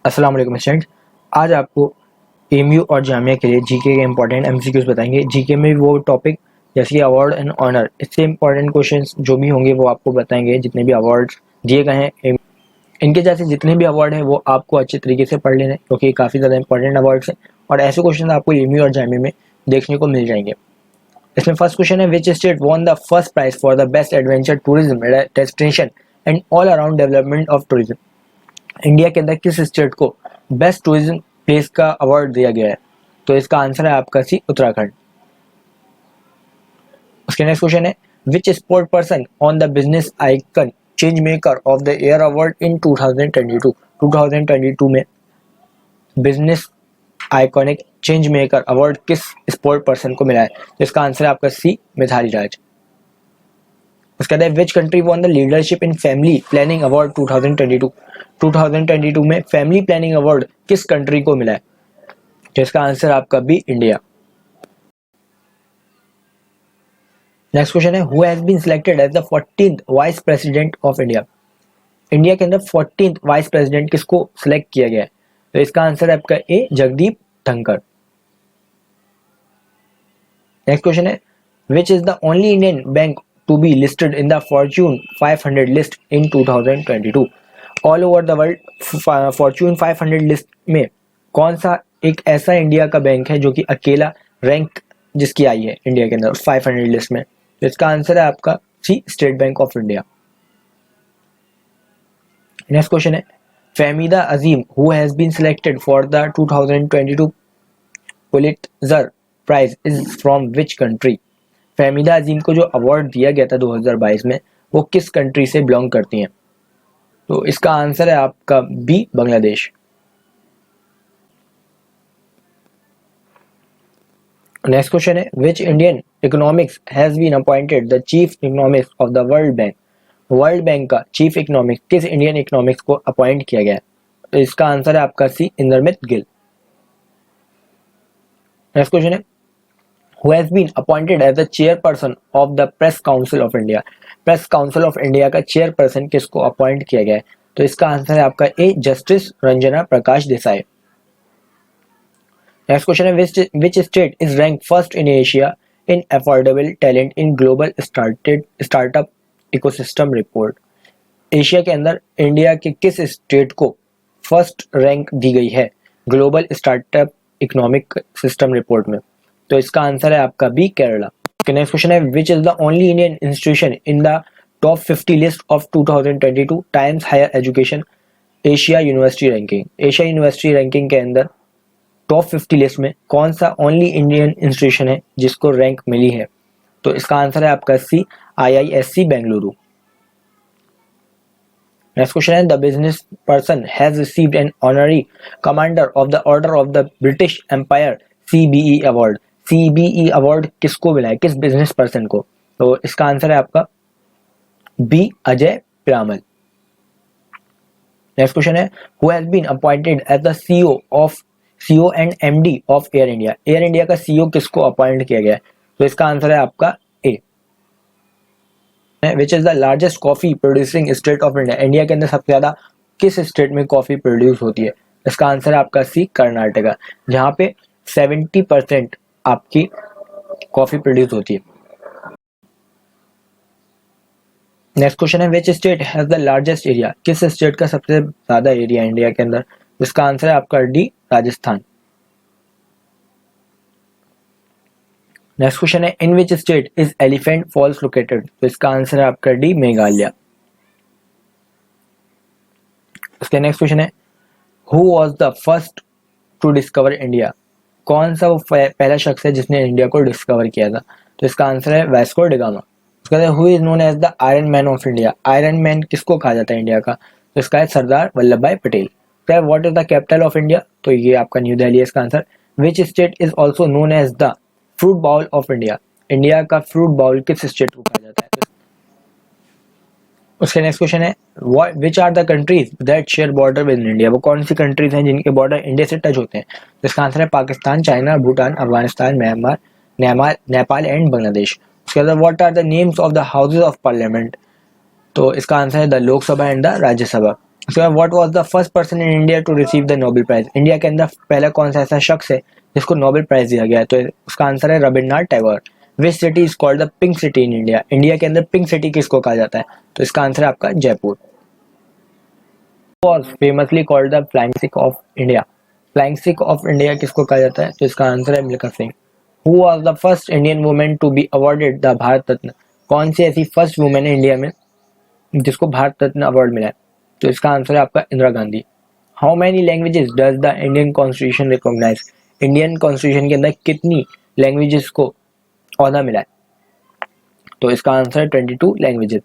अस्सलाम वालेकुम स्टूडेंट्स। आज आपको एमयू और जामिया के लिए जीके के इंपॉर्टेंट एमसीक्यूज बताएंगे। जीके में वो टॉपिक जैसे कि अवार्ड एंड ऑनर, इससे इंपॉर्टेंट क्वेश्चंस जो भी होंगे वो आपको बताएंगे। जितने भी अवार्ड्स दिए गए हैं, इनके जैसे जितने भी अवार्ड हैं वो आपको अच्छे तरीके से पढ़ लेने, क्योंकि काफ़ी ज़्यादा इंपॉर्टेंट अवार्ड्स हैं और ऐसे क्वेश्चन आपको एमयू और जामिया में देखने को मिल जाएंगे। इसमें फर्स्ट क्वेश्चन है, which state won the first prize for the best adventure tourism destination and all around development of tourism. India के अंदर किस स्टेट को बेस्ट टूरिज्म प्लेस का अवार्ड दिया गया है? तो इसका आंसर है आपका सी, उत्तराखंड। उसके नेक्स्ट क्वेश्चन है, which sport person on the business icon change maker of the year award in 2022। 2022 में business iconic change maker award किस स्पोर्ट पर्सन को मिला है? तो इसका आंसर है आपका सी, मिथाली राज। उसके बाद which country won the leadership in family planning award 2022। 2022 में फैमिली प्लानिंग अवार्ड किस कंट्री को मिला है? तो इसका आंसर आपका बी, इंडिया। नेक्स्ट क्वेश्चन है, who has been selected as the 14th vice president of India. India के अंदर 14th वाइस प्रेसिडेंट किसको सिलेक्ट किया गया है? तो इसका आंसर है आपका ए, जगदीप धनखड़। नेक्स्ट क्वेश्चन है, which is the only Indian bank to be listed in the Fortune 500 list in 2022। All over the world Fortune 500 list में कौन सा एक ऐसा इंडिया का बैंक है जो कि अकेला रैंक जिसकी आई है इंडिया के अंदर 500 लिस्ट में? तो इसका आंसर है आपका C, state bank of India. Next question है, Fahmida Azeem who has been selected for the 2022 Pulitzer prize is from which country. Fahmida Azeem को जो अवार्ड दिया गया था 2022 में वो किस कंट्री से बिलोंग करती हैं? तो इसका आंसर है आपका बी, बांग्लादेश। नेक्स्ट क्वेश्चन है, which Indian economics has been appointed the chief economics of the world bank. World bank का चीफ इकोनॉमिक्स किस इंडियन इकोनॉमिक्स को अपॉइंट किया गया है? तो इसका आंसर है आपका C, Indermit Gill. Next question है, who has been appointed as the chairperson of the Press Council of India। Press council of India का चेयरपर्सन किसको अपॉइंट किया गया है? तो इसका आंसर है आपका ए, justice Ranjana Prakash Desai. Next question है, which state is rank first in Asia in affordable talent in global startup ecosystem report. Asia के अंदर इंडिया के किस स्टेट को फर्स्ट रैंक दी गई है global startup economic system report में? तो इसका आंसर है आपका बी, केरला। नेक्स्ट क्वेश्चन है, which is the only Indian institution in the top 50 list of 2022 Times higher education Asia university ranking. Asia university ranking के अंदर टॉप 50 लिस्ट में कौन सा ओनली इंडियन इंस्टीट्यूशन है जिसको रैंक मिली है? तो इसका आंसर है आपका C, IISc Bengaluru. Next question है, the business person has received an honorary commander of the order of the British empire CBE award. CBE award किसको मिला है, किस बिजनेस पर्सन को? तो इसका आंसर है आपका B, Ajay Piramal. Next question है, who has been appointed as the CEO and MD of air India. Air India का CEO किसको अपॉइंट किया गया है? तो इसका आंसर है आपका A. Which is the largest coffee producing state of India. India के अंदर सबसे ज्यादा किस स्टेट में कॉफी प्रोड्यूस होती है? इसका आंसर है आपका सी, कर्नाटका, जहां पे 70% आपकी कॉफी प्रोड्यूस होती है। नेक्स्ट क्वेश्चन है, which state has the largest area. किस स्टेट का सबसे ज्यादा एरिया इंडिया के अंदर? इसका आंसर है आपका डी, राजस्थान। नेक्स्ट क्वेश्चन है, in which state is elephant falls located. तो इसका आंसर है आपका डी, मेघालय। इसके नेक्स्ट क्वेश्चन है, who was the first to discover India. कौन सा वो पहला शख्स है जिसने इंडिया को डिस्कवर किया था? तो इसका आंसर है वास्को डी गामा। उसका है, who is known as the iron man of India. Iron man किसको कहा जाता है इंडिया का? तो इसका है सरदार वल्लभ भाई पटेल। क्या what is the capital of India? तो ये आपका न्यू दिल्ली है इसका आंसर। Which state is also known as the fruit bowl of India. India का फ्रूट बाउल किस स्टेट को कहा जाता है? उसके नेक्स्ट क्वेश्चन है, which are the countries that share border with India. वो कौन सी कंट्रीज हैं जिनके बॉर्डर इंडिया से टच होते हैं? तो इसका आंसर है Pakistan, China, Bhutan, Afghanistan, Myanmar, Nepal and Bangladesh. उसके बाद what are the names of the houses of parliament. तो इसका आंसर है the Lok Sabha and the Rajya Sabha. So what was the first person in India to receive the Nobel prize? India के अंदर पहला कौन सा ऐसा शख्स है जिसको नोबेल प्राइज दिया गया है? तो उसका आंसर है Rabindranath Tagore. Which city is called the pink city in India? India के अंदर पिंक सिटी किसको कहा जाता है? तो इसका आंसर है आपका Jaipur. Was famously called the flying Sikh of India? Flying Sikh of India किसको कहा जाता है? तो इसका आंसर है Milkha Singh. Who was the first Indian women to be awarded the Bharat Ratna? कौन सी ऐसी फर्स्ट वुमेन है इंडिया में जिसको भारत रत्न अवार्ड मिला है? तो इसका आंसर है आपका Indira Gandhi. How many languages does the Indian constitution recognise? Indian constitution के अंदर कितनी लैंग्वेजेस को ओहदा मिला है? तो इसका आंसर है 22 लैंग्वेजेस।